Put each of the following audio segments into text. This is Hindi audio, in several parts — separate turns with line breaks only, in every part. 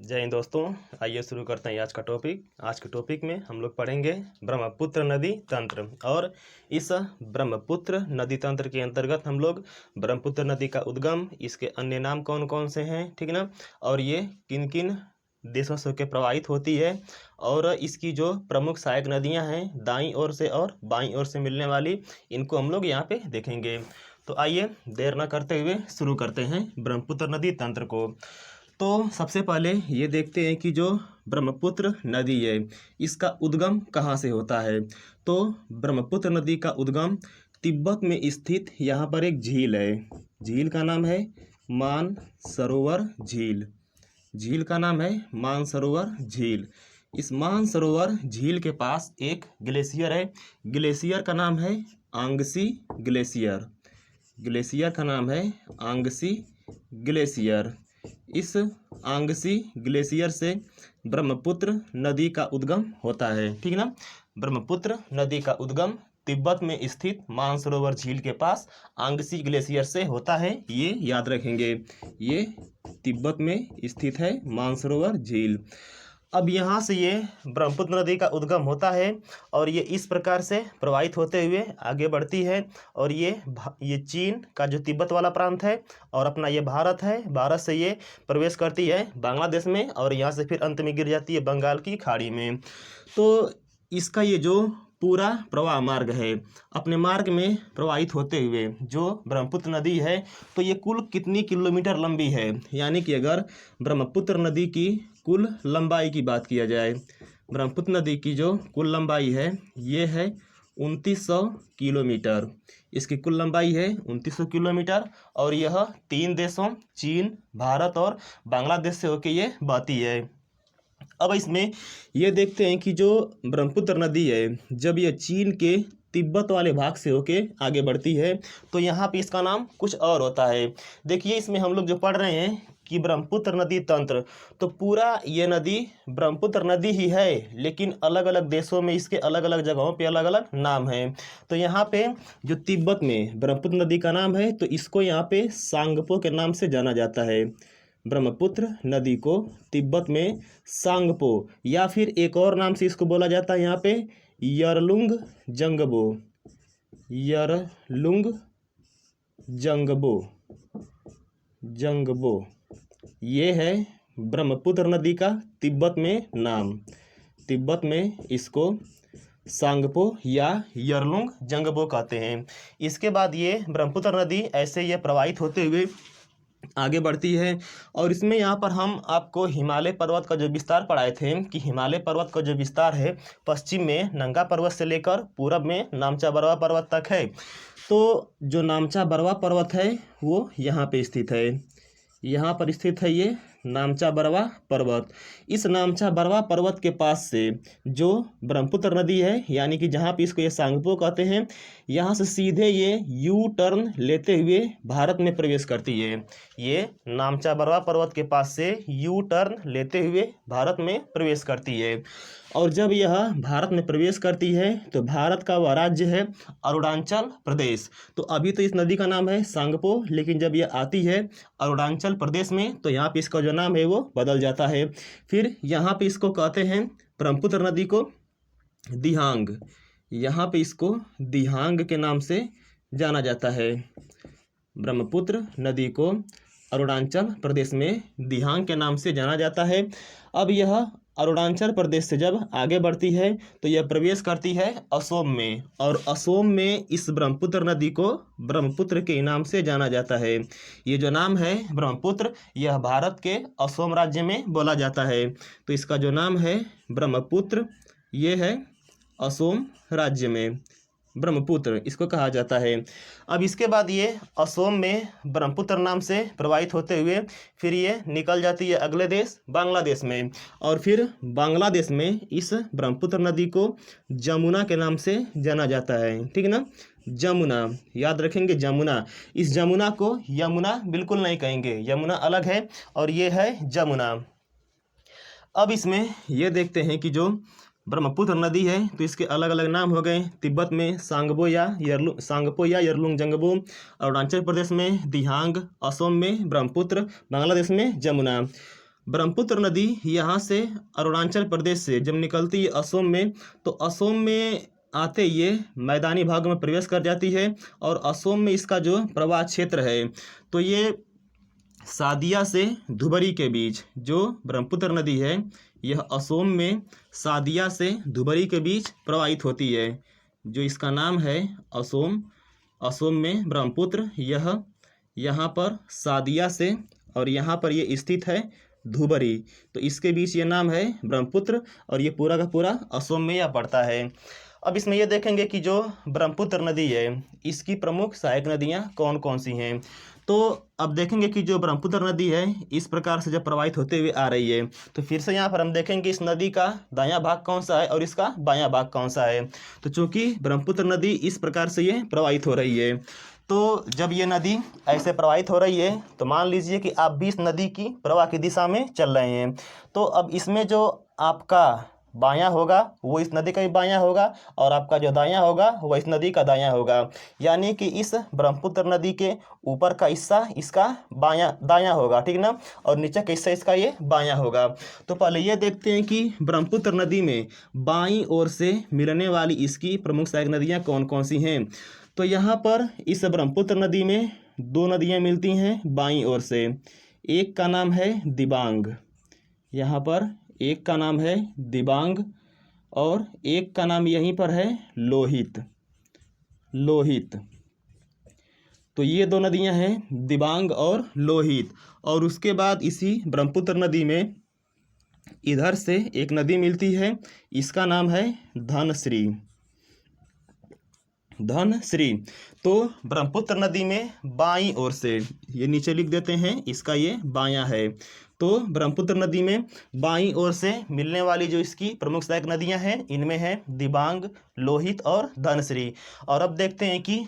जय हिंद दोस्तों। आइए शुरू करते हैं आज का टॉपिक। आज के टॉपिक में हम लोग पढ़ेंगे ब्रह्मपुत्र नदी तंत्र। और इस ब्रह्मपुत्र नदी तंत्र के अंतर्गत हम लोग ब्रह्मपुत्र नदी का उद्गम, इसके अन्य नाम कौन कौन से हैं, ठीक ना, और ये किन किन देशों से होकर प्रवाहित होती है, और इसकी जो प्रमुख सहायक नदियां हैं दाईं ओर से और बाईं ओर से मिलने वाली, इनको हम लोग यहाँ पे देखेंगे। तो आइए देर न करते हुए शुरू करते हैं ब्रह्मपुत्र नदी तंत्र को। तो सबसे पहले ये देखते हैं कि जो ब्रह्मपुत्र नदी है इसका उद्गम कहाँ से होता है। तो ब्रह्मपुत्र नदी का उद्गम तिब्बत में स्थित यहाँ पर एक झील है। झील का नाम है मानसरोवर झील। झील का नाम है मानसरोवर झील। इस मानसरोवर झील के पास एक ग्लेशियर है। ग्लेशियर का नाम है आंगसी ग्लेशियर। ग्लेशियर का नाम है आंगसी ग्लेशियर। इस आंगसी ग्लेशियर से ब्रह्मपुत्र नदी का उद्गम होता है, ठीक ना। ब्रह्मपुत्र नदी का उद्गम तिब्बत में स्थित मानसरोवर झील के पास आंगसी ग्लेशियर से होता है, ये याद रखेंगे। ये तिब्बत में स्थित है मानसरोवर झील। अब यहाँ से ये ब्रह्मपुत्र नदी का उद्गम होता है और ये इस प्रकार से प्रवाहित होते हुए आगे बढ़ती है, और ये चीन का जो तिब्बत वाला प्रांत है और अपना ये भारत है, भारत से ये प्रवेश करती है बांग्लादेश में, और यहाँ से फिर अंत में गिर जाती है बंगाल की खाड़ी में। तो इसका ये जो पूरा प्रवाह मार्ग है, अपने मार्ग में प्रवाहित होते हुए जो ब्रह्मपुत्र नदी है, तो ये कुल कितनी किलोमीटर लंबी है, यानी कि अगर ब्रह्मपुत्र नदी की कुल लंबाई की बात किया जाए, ब्रह्मपुत्र नदी की जो कुल लंबाई है ये है 2900 किलोमीटर। इसकी कुल लंबाई है 2900 किलोमीटर, और यह 3 देशों चीन, भारत और बांग्लादेश से होकर ये बहती है। अब इसमें ये देखते हैं कि जो ब्रह्मपुत्र नदी है, जब यह चीन के तिब्बत वाले भाग से होके आगे बढ़ती है तो यहाँ पे इसका नाम कुछ और होता है। देखिए इसमें हम लोग जो पढ़ रहे हैं कि ब्रह्मपुत्र नदी तंत्र, तो पूरा ये नदी ब्रह्मपुत्र नदी ही है, लेकिन अलग अलग देशों में इसके अलग अलग जगहों पे अलग अलग नाम है। तो यहाँ पे जो तिब्बत में ब्रह्मपुत्र नदी का नाम है, तो इसको यहाँ पे सांगपो के नाम से जाना जाता है। ब्रह्मपुत्र नदी को तिब्बत में सांगपो, या फिर एक और नाम से इसको बोला जाता है यहाँ पे यरलुंग जंगबो। यरलुंग जंगबो, जंगबो ये है ब्रह्मपुत्र नदी का तिब्बत में नाम। तिब्बत में इसको सांगपो या यरलुंग जंगबो कहते हैं। इसके बाद ये ब्रह्मपुत्र नदी ऐसे ये प्रवाहित होते हुए आगे बढ़ती है, और इसमें यहाँ पर हम आपको हिमालय पर्वत का जो विस्तार पढ़ाए थे कि हिमालय पर्वत का जो विस्तार है पश्चिम में नंगा पर्वत से लेकर पूरब में नामचा बरवा पर्वत तक है। तो जो नामचा बरवा पर्वत है वो यहाँ पे स्थित है। यहाँ पर स्थित है ये नामचा बरवा पर्वत। इस नामचा बरवा पर्वत के पास से जो ब्रह्मपुत्र नदी है, यानी कि जहाँ पे इसको ये सांगपो कहते हैं, यहाँ से सीधे ये यू टर्न लेते हुए भारत में प्रवेश करती है। ये नामचा बरवा पर्वत के पास से यू टर्न लेते हुए भारत में प्रवेश करती है, और जब यह भारत में प्रवेश करती है तो भारत का वह राज्य है अरुणाचल प्रदेश। तो अभी तो इस नदी का नाम है सांगपो, लेकिन जब यह आती है अरुणाचल प्रदेश में तो यहाँ पे इसका जो नाम है वो बदल जाता है। फिर यहाँ पे इसको कहते हैं ब्रह्मपुत्र नदी को दिहांग। यहाँ पे इसको दिहांग के नाम से जाना जाता है। ब्रह्मपुत्र नदी को अरुणाचल प्रदेश में दिहांग के नाम से जाना जाता है। अब यह अरुणाचल प्रदेश से जब आगे बढ़ती है तो यह प्रवेश करती है असोम में, और असोम में इस ब्रह्मपुत्र नदी को ब्रह्मपुत्र के नाम से जाना जाता है। ये जो नाम है ब्रह्मपुत्र, यह भारत के असोम राज्य में बोला जाता है। तो इसका जो नाम है ब्रह्मपुत्र, ये है असोम राज्य में ब्रह्मपुत्र इसको कहा जाता है। अब इसके बाद ये असोम में ब्रह्मपुत्र नाम से प्रवाहित होते हुए फिर ये निकल जाती है अगले देश बांग्लादेश में, और फिर बांग्लादेश में इस ब्रह्मपुत्र नदी को जमुना के नाम से जाना जाता है, ठीक ना। जमुना याद रखेंगे, जमुना। इस जमुना को यमुना बिल्कुल नहीं कहेंगे, यमुना अलग है और ये है जमुना। अब इसमें ये देखते हैं कि जो ब्रह्मपुत्र नदी है तो इसके अलग अलग नाम हो गए। तिब्बत में सांगपो या यरलुंग जंगबो, अरुणाचल प्रदेश में दिहांग, असम में ब्रह्मपुत्र, बांग्लादेश में जमुना। ब्रह्मपुत्र नदी यहाँ से अरुणाचल प्रदेश से जब निकलती है असम में, तो असम में आते ये मैदानी भाग में प्रवेश कर जाती है। और असम में इसका जो प्रवाह क्षेत्र है, तो ये सादिया से धुबरी के बीच जो ब्रह्मपुत्र नदी है, यह असम में सादिया से धुबरी के बीच प्रवाहित होती है। जो इसका नाम है असम, असम में ब्रह्मपुत्र, यह यहाँ पर सादिया से और यहाँ पर ये स्थित है धुबरी, तो इसके बीच ये नाम है ब्रह्मपुत्र और ये पूरा का पूरा असम में यह पड़ता है। अब इसमें ये देखेंगे कि जो ब्रह्मपुत्र नदी है इसकी प्रमुख सहायक नदियाँ कौन कौन सी हैं। तो अब देखेंगे कि जो ब्रह्मपुत्र नदी है इस प्रकार से जब प्रवाहित होते हुए आ रही है, तो फिर से यहाँ पर हम देखेंगे इस नदी का दायां भाग कौन सा है और इसका बायां भाग कौन सा है। तो चूंकि ब्रह्मपुत्र नदी इस प्रकार से ये प्रवाहित हो रही है, तो जब ये नदी ऐसे प्रवाहित हो रही है तो मान लीजिए कि आप भी इस नदी की प्रवाह की दिशा में चल रहे हैं। तो अब इसमें जो आपका बायां होगा वो इस नदी का भी बायां होगा और आपका जो दायां होगा वो इस नदी का दायां होगा। यानी कि इस ब्रह्मपुत्र नदी के ऊपर का हिस्सा इसका बायां दायां होगा, ठीक ना, और नीचे का हिस्सा इसका ये बायां होगा। तो पहले ये देखते हैं कि ब्रह्मपुत्र नदी में बाईं ओर से मिलने वाली इसकी प्रमुख सहायक नदियाँ कौन कौन सी हैं। तो यहाँ पर इस ब्रह्मपुत्र नदी में दो नदियाँ मिलती हैं बाईं ओर से। एक का नाम है दिबांग, यहाँ पर एक का नाम है दिबांग और एक का नाम यहीं पर है लोहित। लोहित, तो ये दो नदियां हैं दिबांग और लोहित। और उसके बाद इसी ब्रह्मपुत्र नदी में इधर से एक नदी मिलती है, इसका नाम है धनश्री। धनश्री, तो ब्रह्मपुत्र नदी में बाईं ओर से, ये नीचे लिख देते हैं, इसका ये बायां है। तो ब्रह्मपुत्र नदी में बाईं ओर से मिलने वाली जो इसकी प्रमुख सहायक नदियां हैं इनमें है दिबांग, लोहित और धनश्री। और अब देखते हैं कि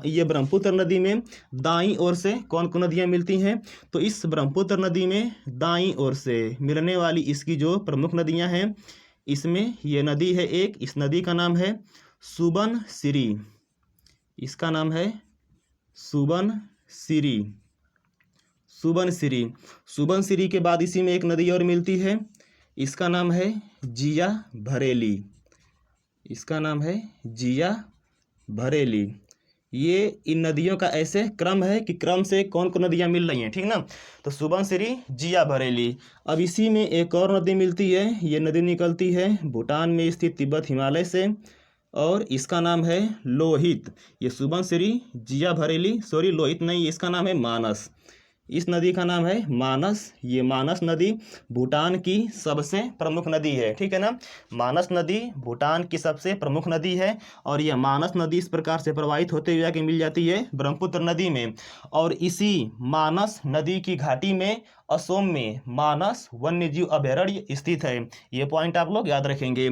ये ब्रह्मपुत्र नदी में दाईं ओर से कौन कौन नदियां मिलती हैं। तो इस ब्रह्मपुत्र नदी में दाईं ओर से मिलने वाली इसकी जो प्रमुख नदियां हैं, इसमें ये नदी है एक, इस नदी का नाम है सुबनसिरी। इसका नाम है सुबनसिरी। सुबनसिरी, सुबनसिरी के बाद इसी में एक नदी और मिलती है, इसका नाम है जिया भरेली। इसका नाम है जिया भरेली। ये इन नदियों का ऐसे क्रम है कि क्रम से कौन कौन नदियाँ मिल रही हैं, ठीक ना। तो सुबनसिरी, जिया भरेली। अब इसी में एक और नदी मिलती है, ये नदी निकलती है भूटान में स्थित तिब्बत हिमालय से और इसका नाम है लोहित। ये सुबनसिरी, जिया भरेली, सॉरी लोहित नहीं, इसका नाम है मानस। इस नदी का नाम है मानस। ये मानस नदी भूटान की सबसे प्रमुख नदी है, ठीक है ना। मानस नदी भूटान की सबसे प्रमुख नदी है और यह मानस नदी इस प्रकार से प्रवाहित होते हुए आके मिल जाती है ब्रह्मपुत्र नदी में। और इसी मानस नदी की घाटी में असम में मानस वन्यजीव अभयारण्य स्थित है। ये पॉइंट आप लोग याद रखेंगे।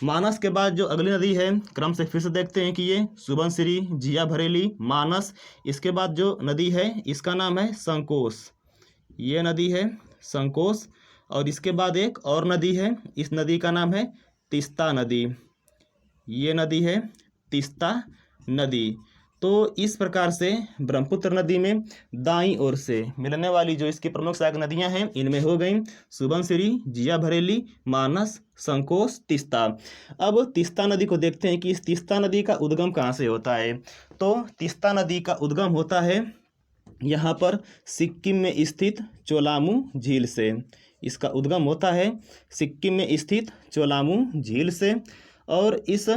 मानस के बाद जो अगली नदी है, क्रम से फिर से देखते हैं कि ये सुबनसिरी, जिया भरेली, मानस। इसके बाद जो नदी है इसका नाम है संकोश। ये नदी है संकोश। और इसके बाद एक और नदी है, इस नदी का नाम है तीस्ता नदी। ये नदी है तीस्ता नदी। तो इस प्रकार से ब्रह्मपुत्र नदी में दाईं ओर से मिलने वाली जो इसकी प्रमुख सहायक नदियां हैं इनमें हो गई सुबनसिरी, जिया भरेली, मानस, संकोश, तीस्ता। अब तीस्ता नदी को देखते हैं कि इस तीस्ता नदी का उद्गम कहाँ से होता है। तो तीस्ता नदी का उद्गम होता है यहाँ पर सिक्किम में स्थित चोलामू झील से। इसका उद्गम होता है सिक्किम में स्थित चोलामू झील से। और इस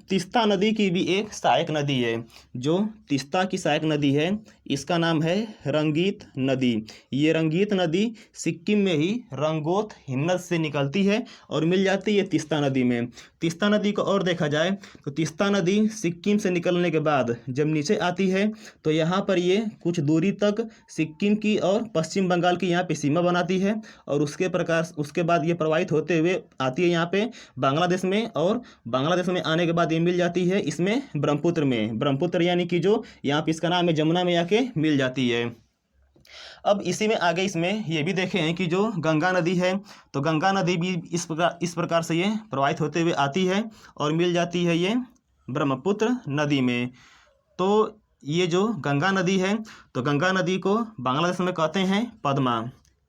तीस्ता नदी की भी एक सहायक नदी है। जो तीस्ता की सहायक नदी है इसका नाम है रंगीत नदी। ये रंगीत नदी सिक्किम में ही रंगोत हिमनद से निकलती है और मिल जाती है तीस्ता नदी में। तीस्ता नदी को और देखा जाए तो तीस्ता नदी सिक्किम से निकलने के बाद जब नीचे आती है तो यहाँ पर ये कुछ दूरी तक सिक्किम की और पश्चिम बंगाल की यहाँ पे सीमा बनाती है और उसके बाद ये प्रवाहित होते हुए आती है यहाँ पे बांग्लादेश में। और बांग्लादेश में आने के बाद ये मिल जाती है इसमें ब्रह्मपुत्र में। ब्रह्मपुत्र यानी कि जो यहाँ पे इसका नाम है जमुना में आके मिल जाती है। अब इसी में आगे इसमें ये भी देखे हैं कि जो गंगा नदी है, तो गंगा नदी भी इस प्रकार से ये प्रवाहित होते हुए आती है और मिल जाती है ये ब्रह्मपुत्र नदी में। तो ये जो गंगा नदी है, तो गंगा नदी को बांग्लादेश में कहते हैं पद्मा।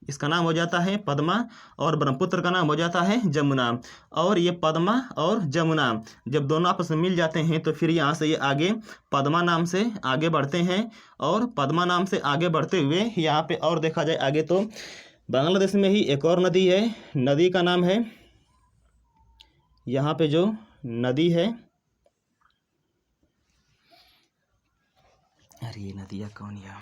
इसका नाम हो जाता है पद्मा और ब्रह्मपुत्र का नाम हो जाता है जमुना। और ये पद्मा और जमुना जब दोनों आपस में मिल जाते हैं तो फिर यहाँ से ये आगे पद्मा नाम से आगे बढ़ते हैं। और पद्मा नाम से आगे बढ़ते हुए यहाँ पे और देखा जाए आगे तो बांग्लादेश में ही एक और नदी है। नदी का नाम है, यहाँ पे जो नदी है, अरे ये नदियाँ कौन है,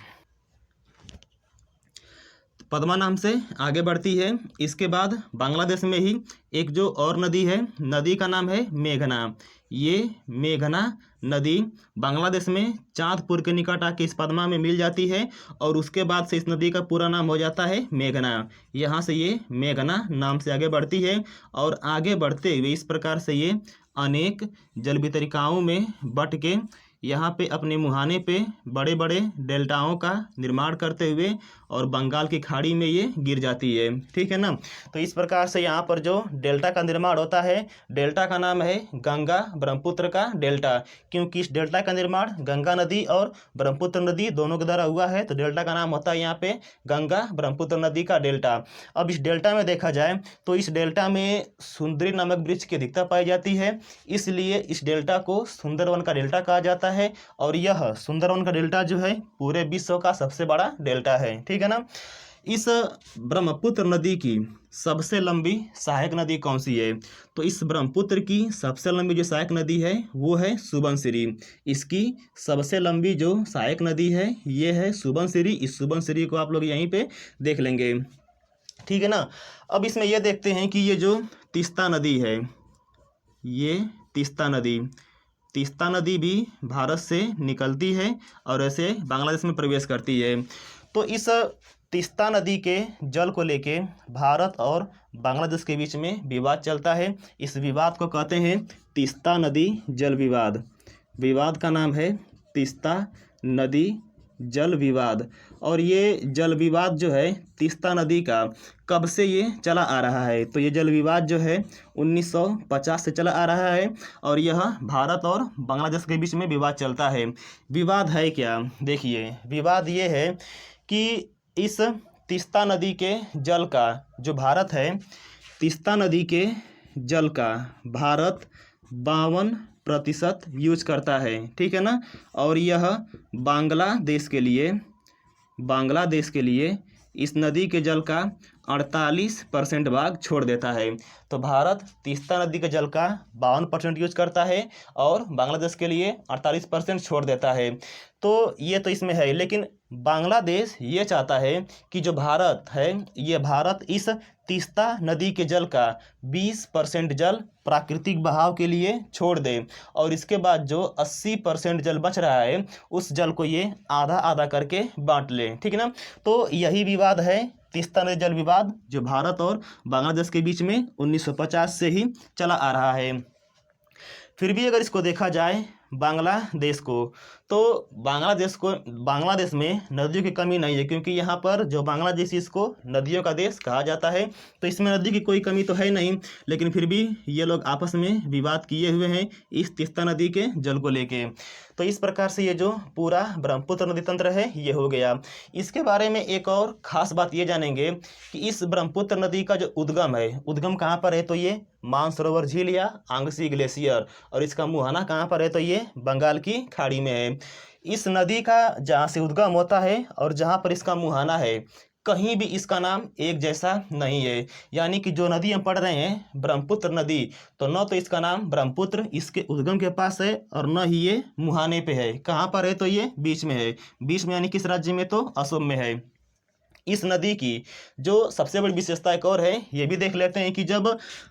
पद्मा नाम से आगे बढ़ती है। इसके बाद बांग्लादेश में ही एक जो और नदी है, नदी का नाम है मेघना। ये मेघना नदी बांग्लादेश में चांदपुर के निकट आके इस पद्मा में मिल जाती है और उसके बाद से इस नदी का पूरा नाम हो जाता है मेघना। यहाँ से ये मेघना नाम से आगे बढ़ती है और आगे बढ़ते हुए इस प्रकार से ये अनेक जलवितरिकाओं में बट के यहाँ पे अपने मुहाने पे बड़े बड़े डेल्टाओं का निर्माण करते हुए और बंगाल की खाड़ी में ये गिर जाती है। ठीक है ना। तो इस प्रकार से यहाँ पर जो डेल्टा का निर्माण होता है, डेल्टा का नाम है गंगा ब्रह्मपुत्र का डेल्टा, क्योंकि इस डेल्टा का निर्माण गंगा नदी और ब्रह्मपुत्र नदी दोनों के द्वारा हुआ है, तो डेल्टा का नाम होता है यहाँ पे गंगा ब्रह्मपुत्र नदी का डेल्टा। अब इस डेल्टा में देखा जाए तो इस डेल्टा में सुंदरी नामक वृक्ष की अधिकता पाई जाती है, इसलिए इस डेल्टा को सुंदरवन का डेल्टा कहा जाता है। और यह सुंदरवन का डेल्टा जो है पूरे विश्व का सबसे बड़ा डेल्टा है। ठीक है ना। इस ब्रह्मपुत्र नदी की सबसे लंबी सहायक नदी कौन सी है? तो इस ब्रह्मपुत्र की सबसे लंबी जो सहायक नदी है वो है सुबनसिरी। इसकी सबसे लंबी जो सहायक नदी है ये है सुबनसिरी। इस सुबनसिरी को आप लोग यहीं पे देख लेंगे। ठीक है ना। अब इसमें यह देखते हैं कि ये जो तीस्ता नदी है, ये तीस्ता नदी भी भारत से निकलती है और ऐसे बांग्लादेश में प्रवेश करती है। तो इस तीस्ता नदी के जल को लेके भारत और बांग्लादेश के बीच में विवाद चलता है। इस विवाद को कहते हैं तीस्ता नदी जल विवाद। विवाद का नाम है तीस्ता नदी जल विवाद। और ये जल विवाद जो है तीस्ता नदी का कब से ये चला आ रहा है? तो ये जल विवाद जो है 1950 से चला आ रहा है और यह भारत और बांग्लादेश के बीच में विवाद चलता है। विवाद है क्या? देखिए, विवाद ये है कि इस तीस्ता नदी के जल का जो भारत है, तीस्ता नदी के जल का भारत 52% यूज करता है। ठीक है ना। और यह बांग्लादेश के लिए इस नदी के जल का 48% भाग छोड़ देता है। तो भारत तीस्ता नदी के जल का 52% यूज करता है और बांग्लादेश के लिए 48% छोड़ देता है। तो ये तो इसमें है, लेकिन बांग्लादेश ये चाहता है कि जो भारत है, ये भारत इस तीस्ता नदी के जल का 20% जल प्राकृतिक बहाव के लिए छोड़ दे और इसके बाद जो 80% जल बच रहा है उस जल को ये आधा आधा करके बांट ले। ठीक है ना। तो यही विवाद है तीस्ता नदी जल विवाद, जो भारत और बांग्लादेश के बीच में 1950 से ही चला आ रहा है। फिर भी अगर इसको देखा जाए बांग्लादेश को, तो बांग्लादेश में नदियों की कमी नहीं है, क्योंकि यहाँ पर जो बांग्लादेश इसको नदियों का देश कहा जाता है। तो इसमें नदी की कोई कमी तो है नहीं, लेकिन फिर भी ये लोग आपस में विवाद किए हुए हैं इस तीस्ता नदी के जल को लेके। तो इस प्रकार से ये जो पूरा ब्रह्मपुत्र नदी तंत्र है ये हो गया। इसके बारे में एक और ख़ास बात ये जानेंगे कि इस ब्रह्मपुत्र नदी का जो उद्गम है, उद्गम कहाँ पर है? तो ये मानसरोवर झील या आंगसी ग्लेशियर। और इसका मुहाना कहाँ पर है? तो ये बंगाल की खाड़ी में है। इस नदी का जहाँ से उद्गम होता है और जहाँ पर इसका मुहाना है, कहीं भी इसका नाम एक जैसा नहीं है। यानी कि जो नदी हम पढ़ रहे हैं ब्रह्मपुत्र नदी, तो न तो इसका नाम ब्रह्मपुत्र इसके उद्गम के पास है और न ही ये मुहाने पे है। कहाँ पर है? तो ये बीच में है। बीच में यानी किस राज्य में? तो असम में है। इस नदी की जो सबसे बड़ी विशेषता एक और है, ये भी देख लेते हैं कि जब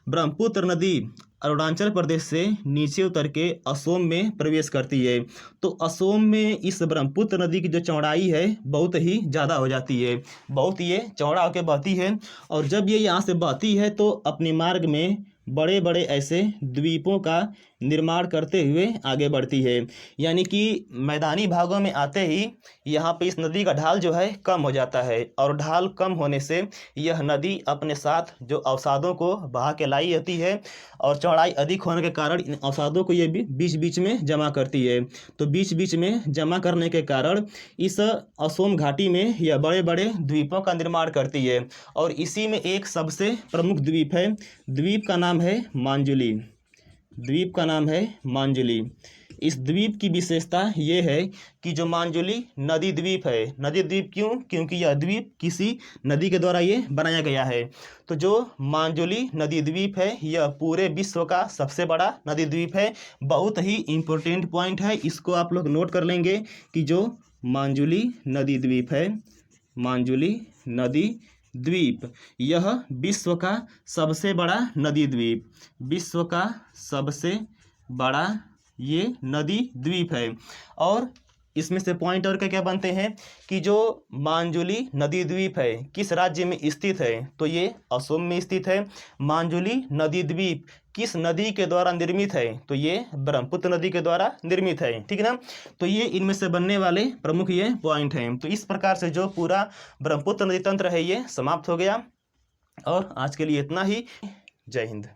ब्रह्मपुत्र नदी अरुणाचल प्रदेश से नीचे उतर के असम में प्रवेश करती है, तो असम में इस ब्रह्मपुत्र नदी की जो चौड़ाई है बहुत ही ज़्यादा हो जाती है, बहुत ये चौड़ा होकर बहती है। और जब ये यहाँ से बहती है तो अपने मार्ग में बड़े बड़े ऐसे द्वीपों का निर्माण करते हुए आगे बढ़ती है। यानी कि मैदानी भागों में आते ही यहाँ पे इस नदी का ढाल जो है कम हो जाता है, और ढाल कम होने से यह नदी अपने साथ जो अवसादों को बहा के लाई होती है, और चौड़ाई अधिक होने के कारण इन अवसादों को ये भी बीच बीच में जमा करती है। तो बीच बीच में जमा करने के कारण इस असोम घाटी में यह बड़े बड़े द्वीपों का निर्माण करती है, और इसी में एक सबसे प्रमुख द्वीप है। द्वीप का नाम है मांजुली। द्वीप का नाम है मांजुली। इस द्वीप की विशेषता ये है कि जो मांजुली नदी द्वीप है, नदी द्वीप क्यों? क्योंकि यह द्वीप किसी नदी के द्वारा ये बनाया गया है। तो जो मांजुली नदी द्वीप है यह पूरे विश्व का सबसे बड़ा नदी द्वीप है। बहुत ही इम्पोर्टेंट पॉइंट है, इसको आप लोग नोट कर लेंगे कि जो मांजुली नदी द्वीप है, मांजुली नदी द्वीप, यह विश्व का सबसे बड़ा नदी द्वीप, विश्व का सबसे बड़ा ये नदी द्वीप है। और इसमें से पॉइंट और क्या बनते हैं कि जो मांजुली नदी द्वीप है किस राज्य में स्थित है? तो ये असम में स्थित है। मांजुली नदी द्वीप किस नदी के द्वारा निर्मित है? तो ये ब्रह्मपुत्र नदी के द्वारा निर्मित है। ठीक है ना? तो ये इनमें से बनने वाले प्रमुख ये पॉइंट हैं। तो इस प्रकार से जो पूरा ब्रह्मपुत्र नदी तंत्र है ये समाप्त हो गया। और आज के लिए इतना ही। जय हिंद।